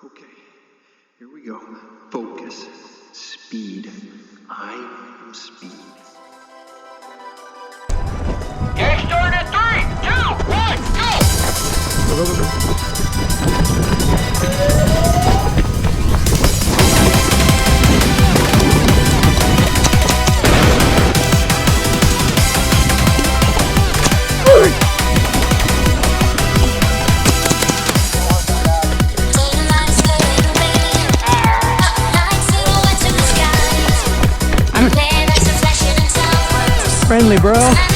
Okay, here we go. Focus. Speed. I am speed. Game start in 3, 2, 1, go! Go, go, go, go. Friendly, bro.